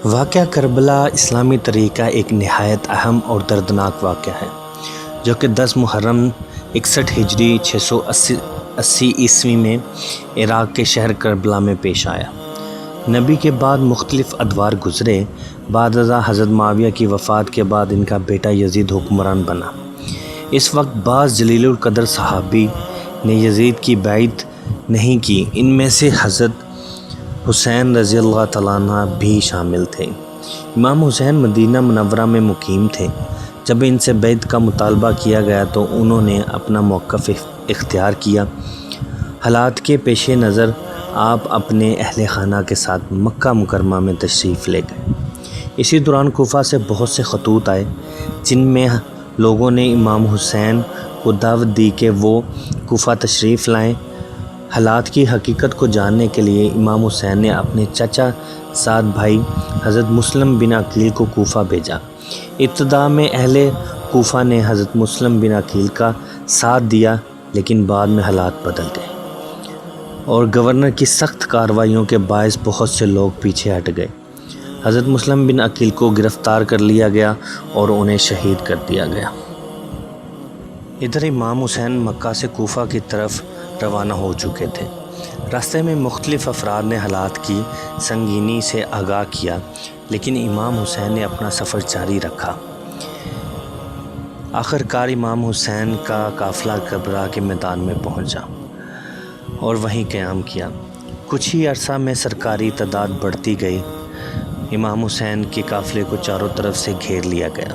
واقعہ کربلا اسلامی طریقہ ایک نہایت اہم اور دردناک واقعہ ہے جو کہ 10 محرم 61 ہجری 680 عیسوی میں عراق کے شہر کربلا میں پیش آیا۔ نبی کے بعد مختلف ادوار گزرے۔ بعد ازاں حضرت معاویہ کی وفات کے بعد ان کا بیٹا یزید حکمران بنا۔ اس وقت بعض جلیل القدر صحابی نے یزید کی بیعت نہیں کی، ان میں سے حضرت حسین رضی اللہ تعالیٰ عنہ بھی شامل تھے۔ امام حسین مدینہ منورہ میں مقیم تھے۔ جب ان سے بیعت کا مطالبہ کیا گیا تو انہوں نے اپنا موقف اختیار کیا۔ حالات کے پیش نظر آپ اپنے اہل خانہ کے ساتھ مکہ مکرمہ میں تشریف لے گئے۔ اسی دوران کوفہ سے بہت سے خطوط آئے جن میں لوگوں نے امام حسین کو دعوت دی کہ وہ کوفہ تشریف لائیں۔ حالات کی حقیقت کو جاننے کے لیے امام حسین نے اپنے چچا سعد بھائی حضرت مسلم بن عقیل کو کوفہ بھیجا۔ ابتدا میں اہل کوفہ نے حضرت مسلم بن عقیل کا ساتھ دیا، لیکن بعد میں حالات بدل گئے اور گورنر کی سخت کارروائیوں کے باعث بہت سے لوگ پیچھے ہٹ گئے۔ حضرت مسلم بن عقیل کو گرفتار کر لیا گیا اور انہیں شہید کر دیا گیا۔ ادھر امام حسین مکہ سے کوفہ کی طرف روانہ ہو چکے تھے۔ راستے میں مختلف افراد نے حالات کی سنگینی سے آگاہ کیا، لیکن امام حسین نے اپنا سفر جاری رکھا۔ آخرکار امام حسین کا قافلہ کربلا کے میدان میں پہنچا اور وہیں قیام کیا۔ کچھ ہی عرصہ میں سرکاری تعداد بڑھتی گئی۔ امام حسین کے قافلے کو چاروں طرف سے گھیر لیا گیا۔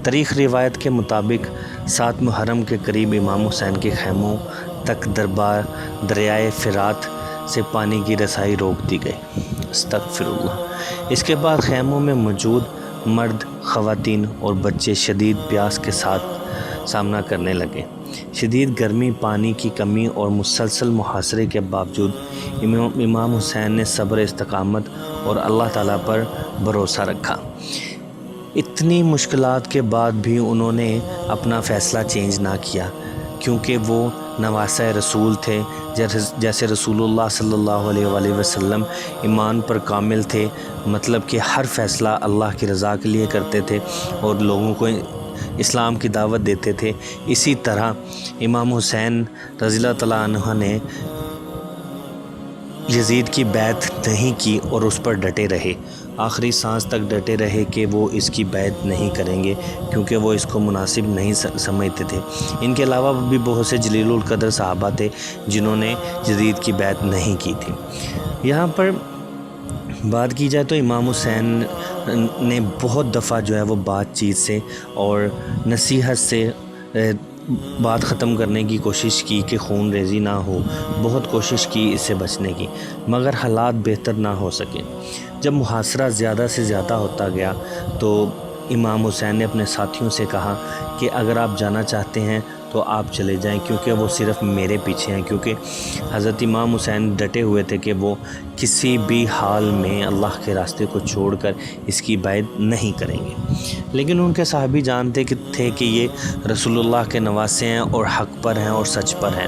تاریخ روایت کے مطابق 7 محرم کے قریب امام حسین کے خیموں تک دریائے فرات سے پانی کی رسائی روک دی گئی۔ استغفر اللہ۔ اس کے بعد خیموں میں موجود مرد، خواتین اور بچے شدید پیاس کے ساتھ سامنا کرنے لگے۔ شدید گرمی، پانی کی کمی اور مسلسل محاصرے کے باوجود امام حسین نے صبر، استقامت اور اللہ تعالیٰ پر بھروسہ رکھا۔ اتنی مشکلات کے بعد بھی انہوں نے اپنا فیصلہ چینج نہ کیا، کیونکہ وہ نواسۂ رسول تھے۔ جیسے رسول اللہ صلی اللہ علیہ وآلہ وسلم ایمان پر کامل تھے، مطلب کہ ہر فیصلہ اللہ کی رضا کے لیے کرتے تھے اور لوگوں کو اسلام کی دعوت دیتے تھے، اسی طرح امام حسین رضی اللہ تعالیٰ عنہ نے یزید کی بیعت نہیں کی اور اس پر ڈٹے رہے۔ آخری سانس تک ڈٹے رہے کہ وہ اس کی بیعت نہیں کریں گے، کیونکہ وہ اس کو مناسب نہیں سمجھتے تھے۔ ان کے علاوہ بھی بہت سے جلیل القدر صحابہ تھے جنہوں نے یزید کی بیعت نہیں کی تھی۔ یہاں پر بات کی جائے تو امام حسین نے بہت دفعہ جو ہے وہ بات چیت سے اور نصیحت سے بات ختم کرنے کی کوشش کی کہ خون ریزی نہ ہو، بہت کوشش کی اس سے بچنے کی، مگر حالات بہتر نہ ہو سکے۔ جب محاصرہ زیادہ سے زیادہ ہوتا گیا تو امام حسین نے اپنے ساتھیوں سے کہا کہ اگر آپ جانا چاہتے ہیں تو آپ چلے جائیں، کیونکہ وہ صرف میرے پیچھے ہیں، کیونکہ حضرت امام حسین ڈٹے ہوئے تھے کہ وہ کسی بھی حال میں اللہ کے راستے کو چھوڑ کر اس کی بیعت نہیں کریں گے۔ لیکن ان کے صحابی جانتے تھے کہ یہ رسول اللہ کے نواسے ہیں اور حق پر ہیں اور سچ پر ہیں۔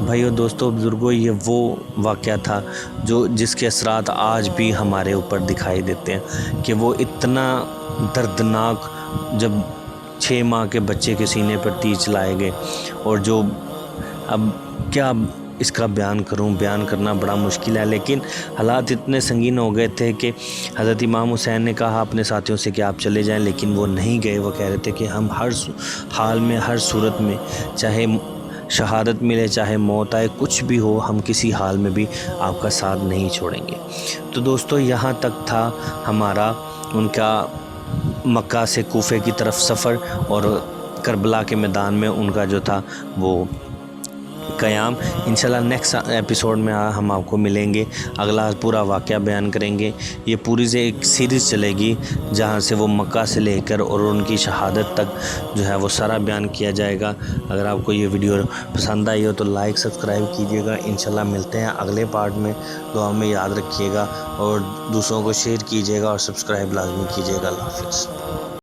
بھائیو، دوستو، بزرگوں، یہ وہ واقعہ تھا جس کے اثرات آج بھی ہمارے اوپر دکھائی دیتے ہیں کہ وہ اتنا دردناک، جب 6 ماہ کے بچے کے سینے پر تیر چلائے گئے، اور جو اب کیا اس کا بیان کرنا بڑا مشکل ہے، لیکن حالات اتنے سنگین ہو گئے تھے کہ حضرت امام حسین نے کہا اپنے ساتھیوں سے کہ آپ چلے جائیں، لیکن وہ نہیں گئے۔ وہ کہہ رہے تھے کہ ہم ہر حال میں، ہر صورت میں، چاہے شہادت ملے چاہے موت آئے، کچھ بھی ہو، ہم کسی حال میں بھی آپ کا ساتھ نہیں چھوڑیں گے۔ تو دوستو، یہاں تک تھا ہمارا ان کا مکہ سے کوفے کی طرف سفر اور کربلا کے میدان میں ان کا جو تھا وہ قیام۔ انشاءاللہ نیکسٹ ایپیسوڈ میں ہم آپ کو ملیں گے، اگلا پورا واقعہ بیان کریں گے۔ یہ پوری سے ایک سیریز چلے گی جہاں سے وہ مکہ سے لے کر اور ان کی شہادت تک جو ہے وہ سارا بیان کیا جائے گا۔ اگر آپ کو یہ ویڈیو پسند آئی ہو تو لائک، سبسکرائب کیجیے گا۔ انشاءاللہ ملتے ہیں اگلے پارٹ میں۔ دعا میں یاد رکھیے گا اور دوسروں کو شیئر کیجیے گا اور سبسکرائب لازمی کیجیے گا۔ اللہ حافظ۔